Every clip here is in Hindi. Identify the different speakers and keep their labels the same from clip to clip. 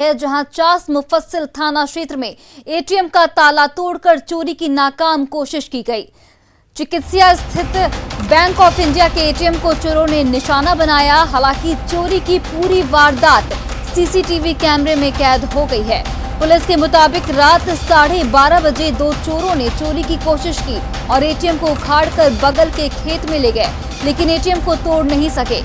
Speaker 1: है जहां चास मुफस्सिल थाना क्षेत्र में एटीएम का ताला तोड़कर चोरी की नाकाम कोशिश की गई। चिकित्सिया स्थित बैंक ऑफ इंडिया के एटीएम को चोरों ने निशाना बनाया। हालांकि चोरी की पूरी वारदात सीसीटीवी कैमरे में कैद हो गई है। पुलिस के मुताबिक रात 12:30 बजे दो चोरों ने चोरी की कोशिश की और एटीएम को उखाड़कर बगल के खेत में ले गए, लेकिन एटीएम को तोड़ नहीं सके।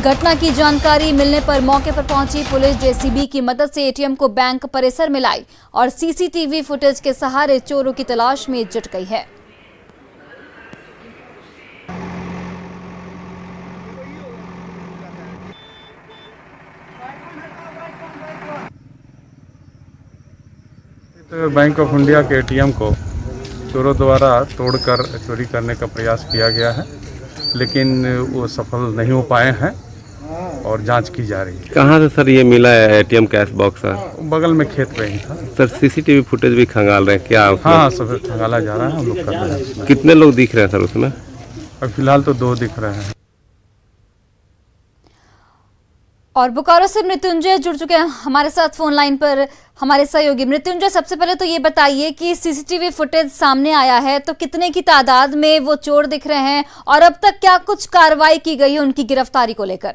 Speaker 1: घटना की जानकारी मिलने पर मौके पर पहुंची पुलिस जेसीबी की मदद से एटीएम को बैंक परिसर में लाई और सीसीटीवी फुटेज के सहारे चोरों की तलाश में जुट गई है।
Speaker 2: बैंक ऑफ इंडिया के एटीएम को चोरों द्वारा तोड़कर चोरी करने का प्रयास किया गया है, लेकिन वो सफल नहीं हो पाए हैं और जांच की जा रही है।
Speaker 3: कहाँ से सर ये मिला है एटीएम कैश बॉक्स? सर
Speaker 2: बगल में खेत पे ही था।
Speaker 3: सर सीसीटीवी फुटेज भी खंगाल रहे हैं क्या?
Speaker 2: हाँ, सब खंगाला जा रहा है, हम लोग कर रहे हैं।
Speaker 3: कितने लोग दिख रहे हैं सर उसमें?
Speaker 2: और फिलहाल तो 2 दिख रहे हैं।
Speaker 1: और बोकारो से मृत्युंजय जुड़ चुके हैं हमारे साथ फोन लाइन पर, हमारे सहयोगी। मृत्युंजय, सबसे पहले तो ये बताइए कि सीसीटीवी फुटेज सामने आया है तो कितने की तादाद में वो चोर दिख रहे हैं और अब तक क्या कुछ कार्रवाई की गई है उनकी गिरफ्तारी को लेकर?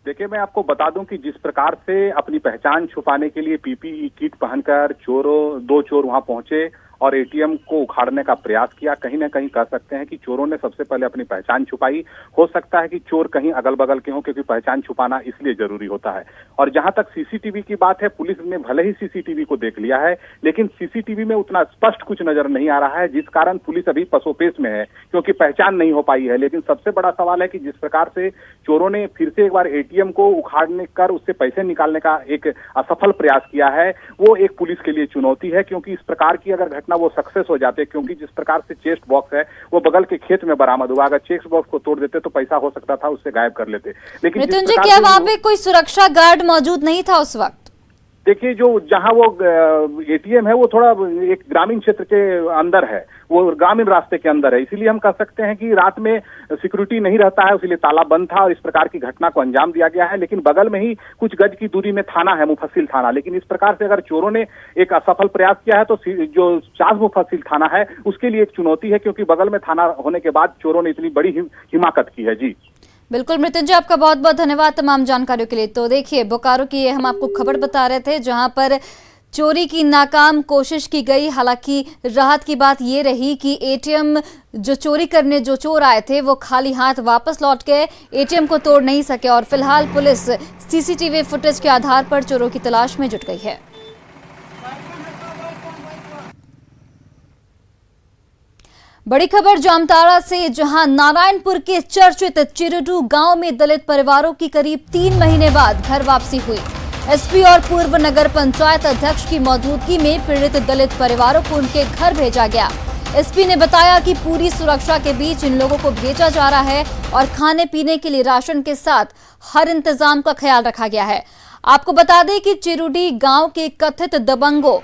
Speaker 4: देखिए, मैं आपको बता दूं कि जिस प्रकार से अपनी पहचान छुपाने के लिए पीपीई किट पहनकर 2 चोर वहां पहुंचे और एटीएम को उखाड़ने का प्रयास किया, कहीं ना कहीं कह सकते हैं कि चोरों ने सबसे पहले अपनी पहचान छुपाई। हो सकता है कि चोर कहीं अगल बगल के हों, क्योंकि पहचान छुपाना इसलिए जरूरी होता है। और जहां तक सीसीटीवी की बात है, पुलिस ने भले ही सीसीटीवी को देख लिया है, लेकिन सीसीटीवी में उतना स्पष्ट कुछ नजर नहीं आ रहा है, जिस कारण पुलिस अभी पसोपेश में है, क्योंकि पहचान नहीं हो पाई है। लेकिन सबसे बड़ा सवाल है कि जिस प्रकार से चोरों ने फिर से एक बार एटीएम को उखाड़ने कर उससे पैसे निकालने का एक असफल प्रयास किया है, वो एक पुलिस के लिए चुनौती है। क्योंकि इस प्रकार की अगर घटना वो सक्सेस हो जाते, क्योंकि जिस प्रकार से चेस्ट बॉक्स है वो बगल के खेत में बरामद हुआ, अगर चेस्ट बॉक्स को तोड़ देते तो पैसा हो सकता था उससे गायब कर लेते। लेकिन
Speaker 1: मृत्युंजय, क्या वहां पे कोई सुरक्षा गार्ड मौजूद नहीं था उस वक्त?
Speaker 4: देखिए, जो जहां वो एटीएम है वो थोड़ा एक ग्रामीण क्षेत्र के अंदर है, वो ग्रामीण रास्ते के अंदर है, इसीलिए हम कह सकते हैं कि रात में सिक्योरिटी नहीं रहता है, इसलिए ताला बंद था और इस प्रकार की घटना को अंजाम दिया गया है। लेकिन बगल में ही कुछ गज की दूरी में थाना है, मुफस्सिल थाना। लेकिन इस प्रकार से अगर चोरों ने एक असफल प्रयास किया है तो जो चास मुफस्सिल थाना है उसके लिए एक चुनौती है, क्योंकि बगल में थाना होने के बाद चोरों ने इतनी बड़ी हिमाकत की है। जी
Speaker 1: बिल्कुल मृत्युंजय, आपका बहुत बहुत धन्यवाद तमाम जानकारियों के लिए। तो देखिए, बोकारो की हम आपको खबर बता रहे थे जहां पर चोरी की नाकाम कोशिश की गई। हालांकि राहत की बात ये रही कि एटीएम जो चोरी करने जो चोर आए थे वो खाली हाथ वापस लौट गए, एटीएम को तोड़ नहीं सके और फिलहाल पुलिस सीसीटीवी फुटेज के आधार पर चोरों की तलाश में जुट गई है। बड़ी खबर जामताड़ा से, जहां नारायणपुर के चर्चित चिरुडू गांव में दलित परिवारों की करीब 3 महीने बाद घर वापसी हुई। एसपी और पूर्व नगर पंचायत अध्यक्ष की मौजूदगी में पीड़ित दलित परिवारों को उनके घर भेजा गया। एसपी ने बताया कि पूरी सुरक्षा के बीच इन लोगों को भेजा जा रहा है और खाने पीने के लिए राशन के साथ हर इंतजाम का ख्याल रखा गया है। आपको बता दें कि चिरुडी गांव के कथित दबंगों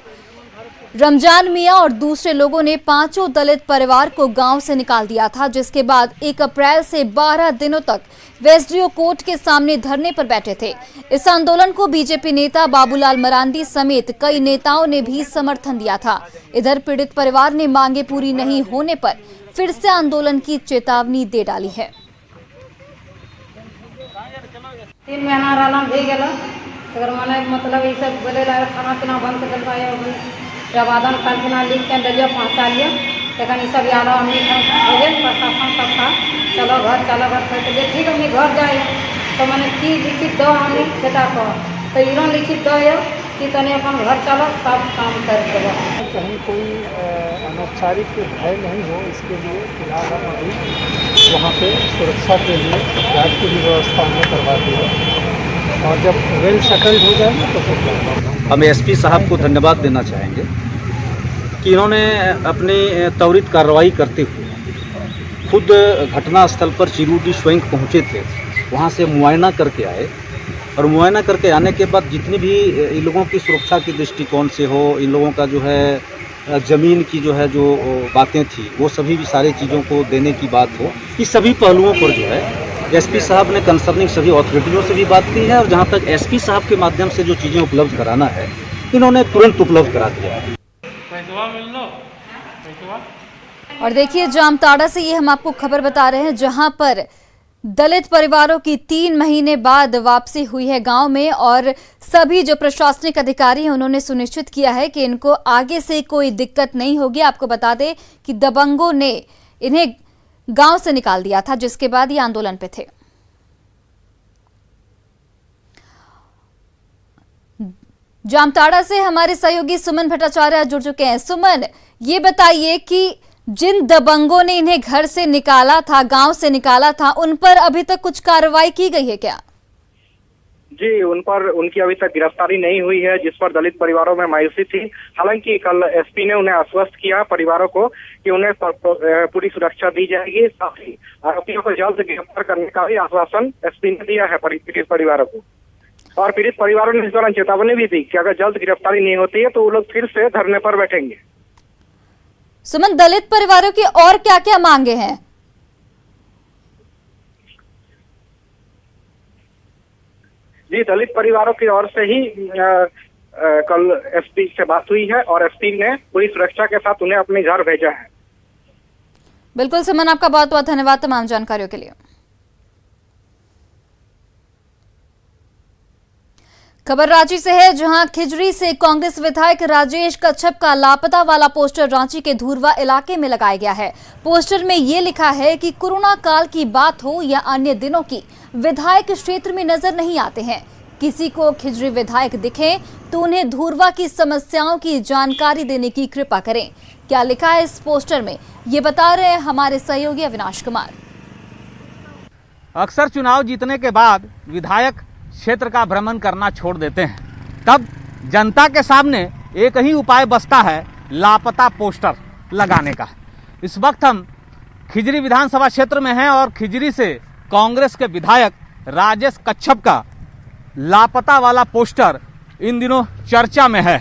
Speaker 1: रमजान मियां और दूसरे लोगों ने 5 दलित परिवार को गांव से निकाल दिया था, जिसके बाद 1 अप्रैल से 12 दिनों तक वेस्डियो कोर्ट के सामने धरने पर बैठे थे। इस आंदोलन को बीजेपी नेता बाबूलाल मरांडी समेत कई नेताओं ने भी समर्थन दिया था। इधर पीड़ित परिवार ने मांगे पूरी नहीं होने पर फिर से आंदोलन की चेतावनी दे डाली है।
Speaker 5: 3 महीना रहना भी गेल, अगर मने मतलब ये सब बोले खाना पीना बंद कर दिलवाए, आवेदन खाना लिख के दिलिए, पहुँचा लिए, लेकिन ये सब याद हमने भेजे प्रशासन सब था, चलो घर कहते ठीक है, हमने घर जाए तो मैंने की लिखित दो हमने बेटा को, तो इरो लिखित दो कि तने अपन घर चलो सब काम कर देगा।
Speaker 6: कहीं कोई अनौपचारिक भय नहीं हो, इसके लिए फिलहाल हम अभी वहाँ पे सुरक्षा के लिए गार्ड की भी व्यवस्था हमने करवा दी है और जब वेल सेटल्ड हो जाए तो फिर
Speaker 7: हम एसपी साहब को धन्यवाद देना चाहेंगे कि इन्होंने अपनी त्वरित कार्रवाई करते हुए खुद घटनास्थल पर चिरुडी स्वयं पहुँचे थे, वहाँ से मुआयना करके आए और मुआयना करके आने के बाद जितनी भी इन लोगों की सुरक्षा के दृष्टिकोण से हो, इन लोगों का जो है ज़मीन की जो है जो बातें थी वो सभी भी सारी चीज़ों को देने की बात हो, इस सभी पहलुओं पर जो है एसपी साहब ने कंसर्निंग सभी अथॉरिटियों से भी बात की है और जहां तक एसपी साहब के माध्यम से जो चीज़ें उपलब्ध कराना है इन्होंने तुरंत उपलब्ध करा दिया है।
Speaker 1: और देखिए जामताड़ा से ये हम आपको खबर बता रहे हैं जहां पर दलित परिवारों की 3 महीने बाद वापसी हुई है गांव में और सभी जो प्रशासनिक अधिकारी हैं उन्होंने सुनिश्चित किया है कि इनको आगे से कोई दिक्कत नहीं होगी। आपको बता दें कि दबंगों ने इन्हें गांव से निकाल दिया था जिसके बाद ये आंदोलन पे थे। जामताड़ा से हमारे सहयोगी सुमन भट्टाचार्य जुड़ चुके हैं। सुमन, ये बताइए कि जिन दबंगों ने इन्हें घर से निकाला था, गांव से निकाला था, उन पर अभी तक कुछ कार्रवाई की गई है क्या?
Speaker 8: जी, उन पर उनकी अभी तक गिरफ्तारी नहीं हुई है, जिस पर दलित परिवारों में मायूसी थी। हालांकि कल एसपी ने उन्हें आश्वस्त किया परिवारों को कि उन्हें पूरी सुरक्षा दी जाएगी। साथ ही आरोपियों को जल्द गिरफ्तार करने का भी आश्वासन एसपी ने दिया है पीड़ित परिवारों को। और पीड़ित परिवारों ने इस दौरान चेतावनी भी दी कि अगर जल्द गिरफ्तारी नहीं होती है तो वो लोग फिर से धरने पर बैठेंगे।
Speaker 1: सुमन, दलित परिवारों की और क्या क्या मांगे हैं?
Speaker 8: जी, दलित परिवारों की ओर से ही कल एसपी से बात हुई है और एसपी ने पूरी सुरक्षा के साथ उन्हें अपने घर भेजा है।
Speaker 1: बिल्कुल सुमन, आपका बहुत बहुत धन्यवाद तमाम जानकारियों के लिए। खबर रांची से है जहां खिजरी से कांग्रेस विधायक राजेश कच्छप का लापता वाला पोस्टर रांची के धुरवा इलाके में लगाया गया है। पोस्टर में ये लिखा है कि कोरोना काल की बात हो या अन्य दिनों की, विधायक क्षेत्र में नजर नहीं आते हैं। किसी को खिजरी विधायक दिखे तो उन्हें धुरवा की समस्याओं की जानकारी देने की कृपा करें। क्या लिखा है इस पोस्टर में, ये बता रहे हैं हमारे सहयोगी अविनाश कुमार।
Speaker 9: अक्सर चुनाव जीतने के बाद विधायक क्षेत्र का भ्रमण करना छोड़ देते हैं, तब जनता के सामने एक ही उपाय बचता है, लापता पोस्टर लगाने का। इस वक्त हम खिजरी विधानसभा क्षेत्र में हैं और खिजरी से कांग्रेस के विधायक राजेश कच्छप का लापता वाला पोस्टर इन दिनों चर्चा में है।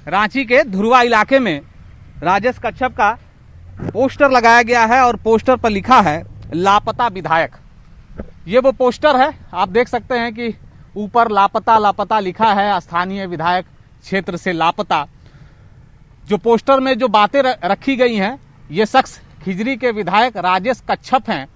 Speaker 9: रांची के धुरवा इलाके में राजेश कच्छप का पोस्टर लगाया गया है और पोस्टर पर लिखा है लापता विधायक। ये वो पोस्टर है, आप देख सकते हैं कि ऊपर लापता लापता लिखा है, स्थानीय विधायक क्षेत्र से लापता। जो पोस्टर में जो बातें रखी गई हैं, ये शख्स खिजरी के विधायक राजेश कच्छप हैं,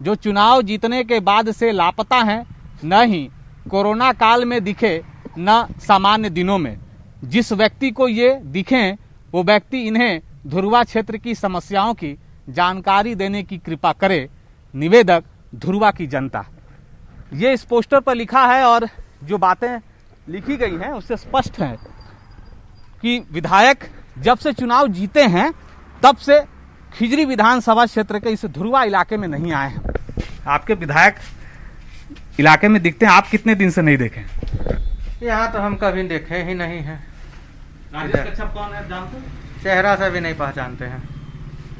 Speaker 9: जो चुनाव जीतने के बाद से लापता हैं, न ही कोरोना काल में दिखे न सामान्य दिनों में। जिस व्यक्ति को ये दिखें वो व्यक्ति इन्हें धुरवा क्षेत्र की समस्याओं की जानकारी देने की कृपा करे। निवेदक धुरवा की जनता। ये इस पोस्टर पर लिखा है और जो बातें लिखी गई हैं उससे स्पष्ट है कि विधायक जब से चुनाव जीते हैं तब से खिजरी विधानसभा क्षेत्र के इस धुरवा इलाके में नहीं आए हैं। आपके विधायक इलाके में दिखते हैं, आप कितने दिन से नहीं देखे?
Speaker 6: यहाँ तो हम कभी देखे ही नहीं हैं।
Speaker 9: राजेश कच्छप कौन है जानते?
Speaker 6: चेहरा से भी नहीं पहचानते हैं।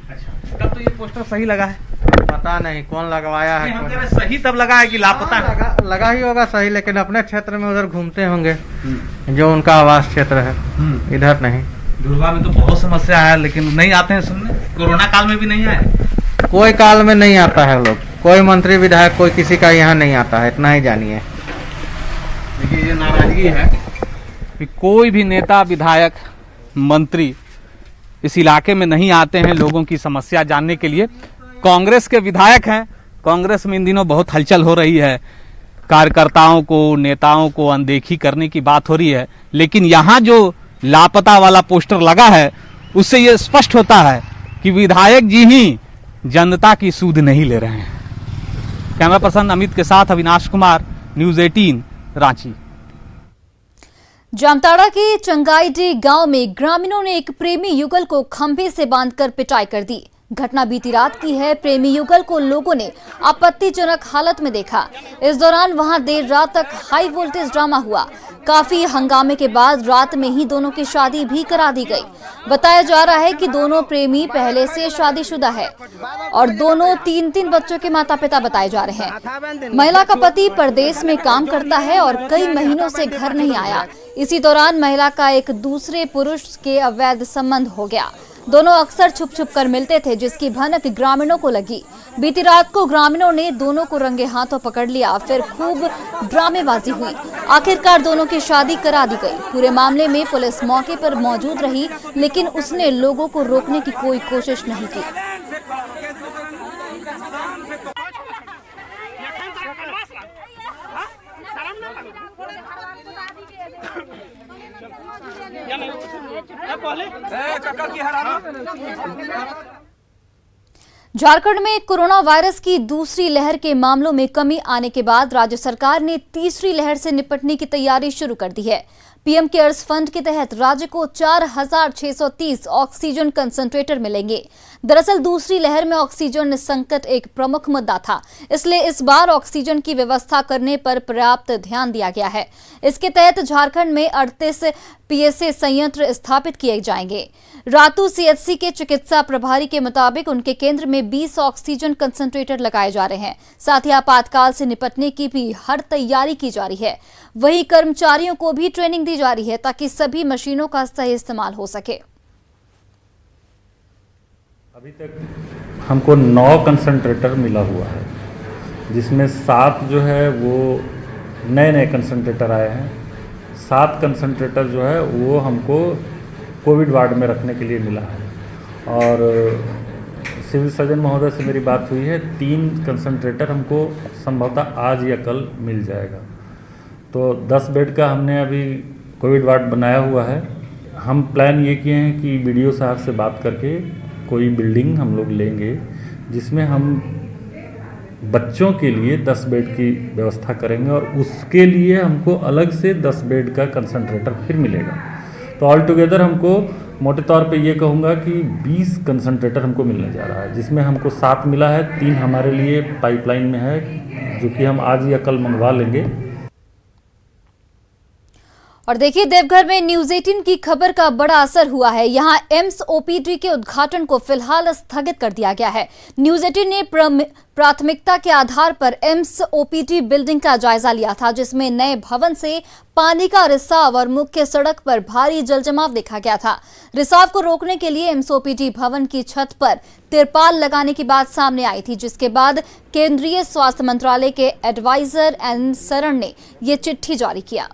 Speaker 9: अच्छा, तब तो ये पोस्टर सही लगा है।
Speaker 6: पता नहीं कौन लगवाया है।
Speaker 9: हम कह रहे सही तब लगा है कि लापता है।
Speaker 6: लगा ही होगा सही, लेकिन अपने क्षेत्र में उधर घूमते होंगे जो उनका आवास क्षेत्र है, इधर नहीं।
Speaker 9: धुरवा में तो बहुत समस्या है लेकिन नहीं आते हैं सुनने। कोरोना काल में भी नहीं आए।
Speaker 6: कोई काल में नहीं आता है लोग, कोई मंत्री विधायक कोई किसी का यहाँ नहीं आता है, इतना ही जानिए।
Speaker 9: देखिए ये नाराजगी है कि कोई भी नेता विधायक मंत्री इस इलाके में नहीं आते हैं लोगों की समस्या जानने के लिए। कांग्रेस के विधायक हैं, कांग्रेस में इन दिनों बहुत हलचल हो रही है, कार्यकर्ताओं को नेताओं को अनदेखी करने की बात हो रही है, लेकिन यहाँ जो लापता वाला पोस्टर लगा है उससे ये स्पष्ट होता है कि विधायक जी ही जनता की सूद नहीं ले रहे हैं। कैमरा पर्सन अमित के साथ अविनाश कुमार, न्यूज़ 18 रांची।
Speaker 1: जामताड़ा के चंगाईडी गांव में ग्रामीणों ने एक प्रेमी युगल को खंभे से बांधकर पिटाई कर दी। घटना बीती रात की है। प्रेमी युगल को लोगों ने आपत्तिजनक हालत में देखा। इस दौरान वहां देर रात तक हाई वोल्टेज ड्रामा हुआ। काफी हंगामे के बाद रात में ही दोनों की शादी भी करा दी गई। बताया जा रहा है कि दोनों प्रेमी पहले से शादीशुदा है और दोनों 3-3 बच्चों के माता पिता बताए जा रहे हैं। महिला का पति परदेश में काम करता है और कई महीनों से घर नहीं आया। इसी दौरान महिला का एक दूसरे पुरुष के अवैध संबंध हो गया। दोनों अक्सर छुप छुप कर मिलते थे, जिसकी भनक ग्रामीणों को लगी। बीती रात को ग्रामीणों ने दोनों को रंगे हाथों पकड़ लिया, फिर खूब ड्रामेबाजी हुई। आखिरकार दोनों की शादी करा दी गई। पूरे मामले में पुलिस मौके पर मौजूद रही, लेकिन उसने लोगों को रोकने की कोई कोशिश नहीं की। झारखंड में कोरोना वायरस की दूसरी लहर के मामलों में कमी आने के बाद राज्य सरकार ने तीसरी लहर से निपटने की तैयारी शुरू कर दी है। पीएम केयर्स फंड के तहत राज्य को 4,630 ऑक्सीजन कंसंट्रेटर मिलेंगे। दरअसल दूसरी लहर में ऑक्सीजन संकट एक प्रमुख मुद्दा था, इसलिए इस बार ऑक्सीजन की व्यवस्था करने पर पर्याप्त ध्यान दिया गया है। इसके तहत झारखंड में 38 पीएसए संयंत्र स्थापित किए जाएंगे। रातू सीएचसी के चिकित्सा प्रभारी के मुताबिक उनके केंद्र में 20 ऑक्सीजन कंसंट्रेटर लगाए जा रहे हैं। साथ ही आपातकाल से निपटने की भी हर तैयारी की जा रही है। वहीं कर्मचारियों को भी ट्रेनिंग दी जा रही है ताकि सभी मशीनों का सही इस्तेमाल हो सके।
Speaker 10: अभी तक हमको 9 कंसंट्रेटर मिला हुआ है, जिसमें 7 जो है वो नए कंसंट्रेटर आए हैं। 7 कंसंट्रेटर जो है वो हमको कोविड वार्ड में रखने के लिए मिला है। और सिविल सर्जन महोदय से मेरी बात हुई है, 3 कंसंट्रेटर हमको संभवतः आज या कल मिल जाएगा। तो 10 बेड का हमने अभी कोविड वार्ड बनाया हुआ है। हम प्लान ये किए हैं कि बीडीओ साहब से बात करके कोई बिल्डिंग हम लोग लेंगे, जिसमें हम बच्चों के लिए 10 बेड की व्यवस्था करेंगे और उसके लिए हमको अलग से 10 बेड का कंसंट्रेटर फिर मिलेगा। तो ऑल टुगेदर हमको मोटे तौर पे ये कहूँगा कि 20 कंसंट्रेटर हमको मिलने जा रहा है, जिसमें हमको 7 मिला है, 3 हमारे लिए पाइपलाइन में है, जो कि हम आज या कल मंगवा लेंगे।
Speaker 1: और देखिए, देवघर में न्यूज 18 की खबर का बड़ा असर हुआ है। यहां एम्स ओपीडी के उद्घाटन को फिलहाल स्थगित कर दिया गया है। न्यूज 18 ने प्राथमिकता के आधार पर एम्स ओपीडी बिल्डिंग का जायजा लिया था, जिसमें नए भवन से पानी का रिसाव और मुख्य सड़क पर भारी जलजमाव देखा गया था। रिसाव को रोकने के लिए एम्स ओपीडी भवन की छत पर तिरपाल लगाने की बात सामने आई थी, जिसके बाद केंद्रीय स्वास्थ्य मंत्रालय के एडवाइजर एन शरण ने ये चिट्ठी जारी किया।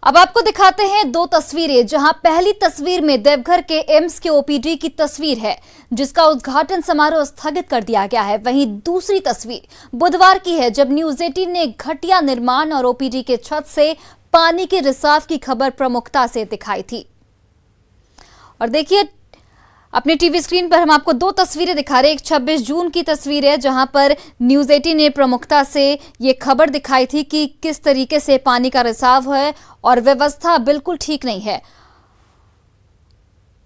Speaker 1: अब आपको दिखाते हैं 2 तस्वीरें, जहां पहली तस्वीर में देवघर के एम्स के ओपीडी की तस्वीर है, जिसका उद्घाटन समारोह स्थगित कर दिया गया है। वहीं दूसरी तस्वीर बुधवार की है, जब न्यूज 18 ने घटिया निर्माण और ओपीडी के छत से पानी के रिसाव की खबर प्रमुखता से दिखाई थी। और देखिए, अपने टीवी स्क्रीन पर हम आपको 2 तस्वीरें दिखा रहे हैं। एक 26 जून की तस्वीर है, जहां पर न्यूज 18 ने प्रमुखता से ये खबर दिखाई थी कि किस तरीके से पानी का रिसाव है और व्यवस्था बिल्कुल ठीक नहीं है।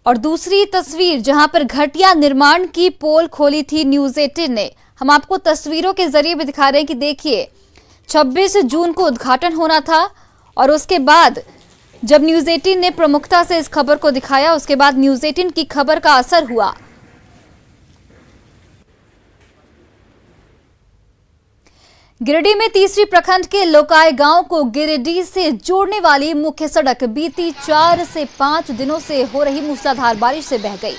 Speaker 1: और दूसरी तस्वीर, जहां पर घटिया निर्माण की पोल खोली थी न्यूज 18 ने। हम आपको तस्वीरों के जरिए भी दिखा रहे हैं कि देखिए, 26 जून को उद्घाटन होना था और उसके बाद जब न्यूज 18 ने प्रमुखता से इस खबर को दिखाया, उसके बाद न्यूज 18 की खबर का असर हुआ। गिरिडीह में तीसरी प्रखंड के लोकाय गांव को गिरिडीह से जोड़ने वाली मुख्य सड़क बीती 4 से 5 दिनों से हो रही मूसलाधार बारिश से बह गई।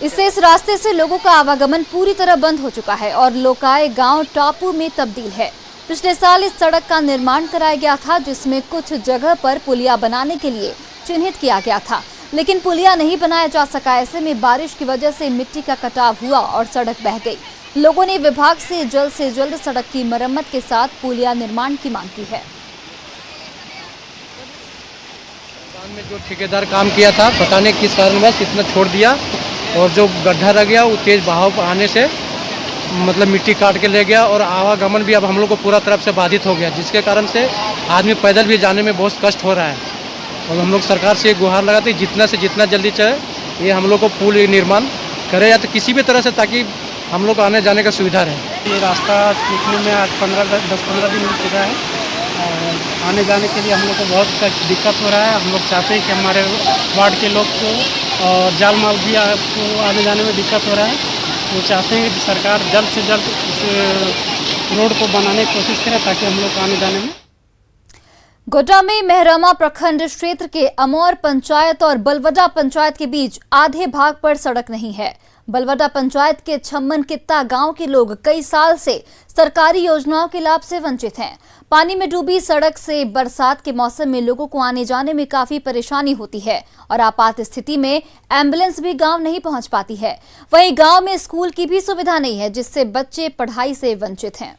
Speaker 1: इससे इस रास्ते से लोगों का आवागमन पूरी तरह बंद हो चुका है और लोकाय गांव टापू में तब्दील है। पिछले साल इस सड़क का निर्माण कराया गया था, जिसमें कुछ जगह पर पुलिया बनाने के लिए चिन्हित किया गया था, लेकिन पुलिया नहीं बनाया जा सका। ऐसे में बारिश की वजह से मिट्टी का कटाव हुआ और सड़क बह गई। लोगों ने विभाग से जल्द सड़क की मरम्मत के साथ पुलिया निर्माण की मांग की है।
Speaker 6: में जो ठेकेदार काम किया था, पता नहीं किस कारणवश इतना छोड़ दिया और जो गड्ढा रह गया वो तेज बहाव आने से मतलब मिट्टी काट के ले गया और आवागमन भी अब हम लोग को पूरा तरफ से बाधित हो गया, जिसके कारण से आदमी पैदल भी जाने में बहुत कष्ट हो रहा है। और हम लोग सरकार से गुहार लगाते जितना से जितना जल्दी चाहे ये हम लोग को पुल निर्माण करे या तो किसी भी तरह से, ताकि हम लोग को आने जाने का सुविधा रहे। ये रास्ता टूटने में आज 10-15 दिन हो चुका है और आने जाने के लिए हम लोग को बहुत दिक्कत हो रहा है। हम लोग चाहते हैं कि हमारे वार्ड के लोग को और जाल माल भी को आने जाने में दिक्कत हो रहा है। वो चाहते हैं कि सरकार जल्द से जल्द रोड को बनाने की कोशिश करें ताकि हम लोग को आने जाने में।
Speaker 1: गोड्डा में मेहरमा प्रखंड क्षेत्र के अमौर पंचायत और बलवडा पंचायत के बीच आधे भाग पर सड़क नहीं है। बलवडा पंचायत के छम्मन कित्ता गांव के लोग कई साल से सरकारी योजनाओं के लाभ से वंचित हैं। पानी में डूबी सड़क से बरसात के मौसम में लोगों को आने जाने में काफी परेशानी होती है और आपात स्थिति में एम्बुलेंस भी गांव नहीं पहुंच पाती है। वहीं गांव में स्कूल की भी सुविधा नहीं है, जिससे बच्चे पढ़ाई से वंचित हैं।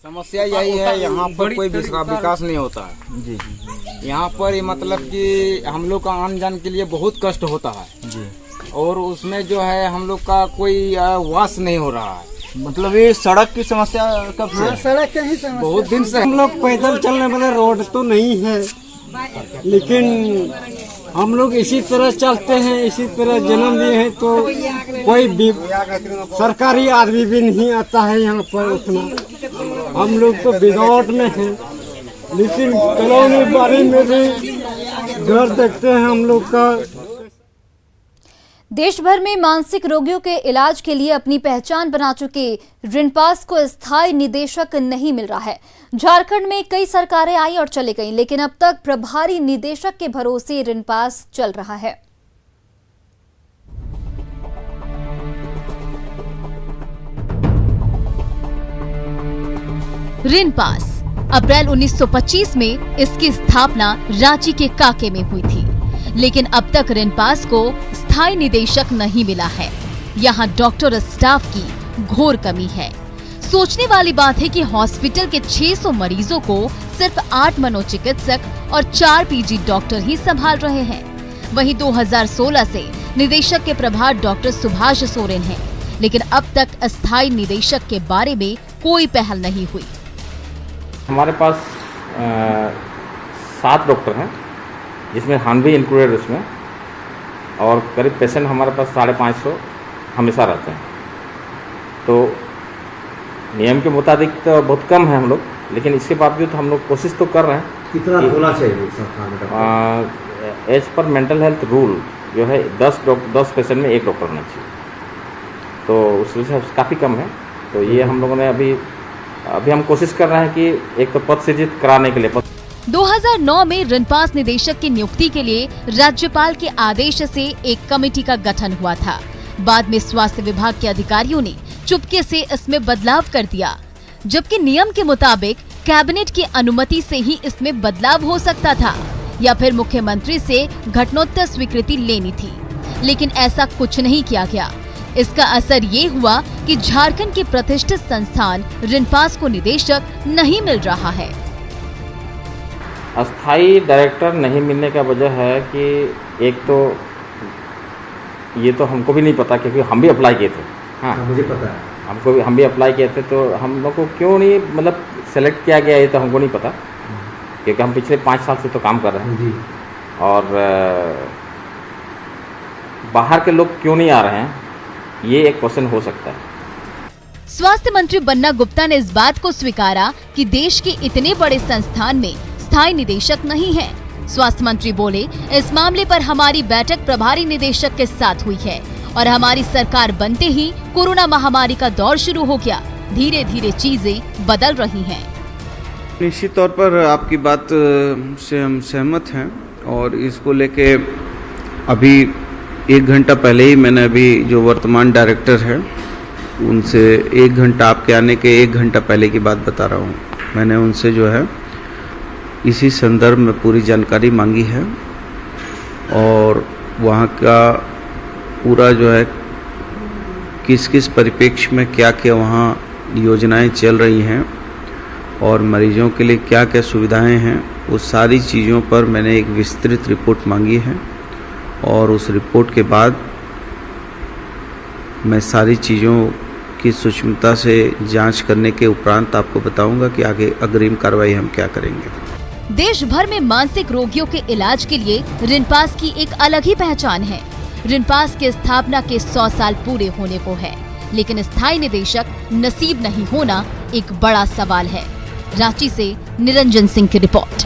Speaker 11: समस्या यही है, यहाँ पर कोई विकास नहीं होता है जी। यहाँ पर मतलब कि हम लोग का आन जान के लिए बहुत कष्ट होता है जी। और उसमें जो है हम लोग का कोई वास नहीं हो रहा है।
Speaker 12: मतलब ये सड़क की समस्या कब से?
Speaker 11: हाँ, सड़क की ही समस्या बहुत दिन से।
Speaker 12: हम लोग पैदल चलने वाले रोड तो नहीं है, लेकिन हम लोग इसी तरह चलते हैं, इसी तरह जन्म लिए हैं, तो कोई भी सरकारी आदमी भी नहीं आता है यहाँ पर उतना। हम लोग तो बिगावट में हैं, लेकिन कॉलोनी बारी में भी घर देखते हैं हम लोग का।
Speaker 1: देश भर में मानसिक रोगियों के इलाज के लिए अपनी पहचान बना चुके रिनपास को स्थायी निदेशक नहीं मिल रहा है। झारखंड में कई सरकारें आई और चली गईं, लेकिन अब तक प्रभारी निदेशक के भरोसे रिनपास चल रहा है।
Speaker 13: रिनपास अप्रैल 1925 में इसकी स्थापना रांची के काके में हुई थी, लेकिन अब तक रिनपास को स्थायी निदेशक नहीं मिला है। यहाँ डॉक्टर स्टाफ की घोर कमी है। सोचने वाली बात है कि हॉस्पिटल के 600 मरीजों को सिर्फ 8 मनोचिकित्सक और 4 पीजी डॉक्टर ही संभाल रहे हैं। वहीं 2016 से निदेशक के प्रभार डॉक्टर सुभाष सोरेन हैं, लेकिन अब तक अस्थायी निदेशक के बारे में कोई पहल नहीं हुई।
Speaker 14: हमारे पास 7 डॉक्टर हैं, जिसमें हम भी इंक्लूडेड उसमें, और करीब पेशेंट हमारे पास 550 हमेशा रहते हैं। तो नियम के मुताबिक तो बहुत कम है हम लोग, लेकिन इसके बावजूद हम लोग कोशिश तो कर रहे हैं।
Speaker 12: कितना होना चाहिए?
Speaker 14: As per mental health rule जो है 10 पेशेंट में 1 डॉक्टर होना चाहिए, तो उस वजह से काफ़ी कम है। तो ये हम लोगों ने अभी हम कोशिश कर रहे हैं कि एक तो पद सृजित कराने के लिए
Speaker 13: 2009 में रिनपास निदेशक की नियुक्ति के लिए राज्यपाल के आदेश से एक कमेटी का गठन हुआ था। बाद में स्वास्थ्य विभाग के अधिकारियों ने चुपके से इसमें बदलाव कर दिया, जबकि नियम के मुताबिक कैबिनेट की अनुमति से ही इसमें बदलाव हो सकता था या फिर मुख्यमंत्री से घटनोत्तर स्वीकृति लेनी थी, लेकिन ऐसा कुछ नहीं किया गया। इसका असर ये हुआ कि झारखंड के प्रतिष्ठित संस्थान रिनपास को निदेशक नहीं मिल रहा है।
Speaker 14: अस्थाई डायरेक्टर नहीं मिलने का वजह है कि एक तो ये तो हमको भी नहीं पता, क्योंकि हम भी अप्लाई किए थे। हाँ,
Speaker 12: मुझे पता है,
Speaker 14: हम भी अप्लाई किए थे, तो हम लोग को क्यों नहीं मतलब सेलेक्ट किया गया ये तो हमको नहीं पता, क्योंकि हम पिछले 5 साल से तो काम कर रहे हैं जी। और बाहर के लोग क्यों नहीं आ रहे हैं, ये एक क्वेश्चन हो सकता है।
Speaker 13: स्वास्थ्य मंत्री बन्ना गुप्ता ने इस बात को स्वीकारा कि देश के इतने बड़े संस्थान में स्थायी निदेशक नहीं है। स्वास्थ्य मंत्री बोले, इस मामले पर हमारी बैठक प्रभारी निदेशक के साथ हुई है और हमारी सरकार बनते ही कोरोना महामारी का दौर शुरू हो गया। धीरे धीरे चीजें बदल रही हैं।
Speaker 15: निश्चित तौर पर आपकी बात से हम सहमत हैं, और इसको लेके अभी 1 घंटा पहले ही मैंने अभी जो वर्तमान डायरेक्टर है उनसे 1 घंटा, आपके आने के 1 घंटा पहले की बात बता रहा हूँ, मैंने उनसे जो है इसी संदर्भ में पूरी जानकारी मांगी है, और वहाँ का पूरा जो है किस किस परिप्रेक्ष्य में क्या क्या वहाँ योजनाएं चल रही हैं और मरीजों के लिए क्या क्या सुविधाएं हैं, उस सारी चीज़ों पर मैंने एक विस्तृत रिपोर्ट मांगी है। और उस रिपोर्ट के बाद मैं सारी चीज़ों की सूक्ष्मता से जांच करने के उपरांत आपको बताऊंगा कि आगे अग्रिम कार्रवाई हम क्या करेंगे।
Speaker 13: देश भर में मानसिक रोगियों के इलाज के लिए रिनपास की एक अलग ही पहचान है। रिनपास की स्थापना के 100 साल पूरे होने को है, लेकिन स्थायी निदेशक नसीब नहीं होना एक बड़ा सवाल है। रांची से निरंजन सिंह की रिपोर्ट।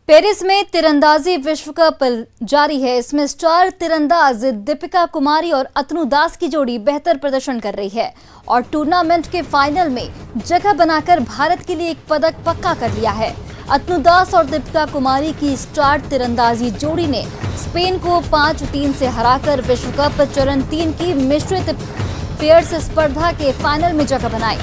Speaker 1: पेरिस में तीरंदाजी विश्व कप जारी है। इसमें स्टार तीरंदाज दीपिका कुमारी और अतनु दास की जोड़ी बेहतर प्रदर्शन कर रही है और टूर्नामेंट के फाइनल में जगह बनाकर भारत के लिए एक पदक पक्का कर लिया है। अतनु दास और दीपिका कुमारी की स्टार तीरंदाजी जोड़ी ने स्पेन को 5-3 से हराकर विश्व कप चरण 3 की मिश्रित पेयर्स स्पर्धा के फाइनल में जगह बनाई।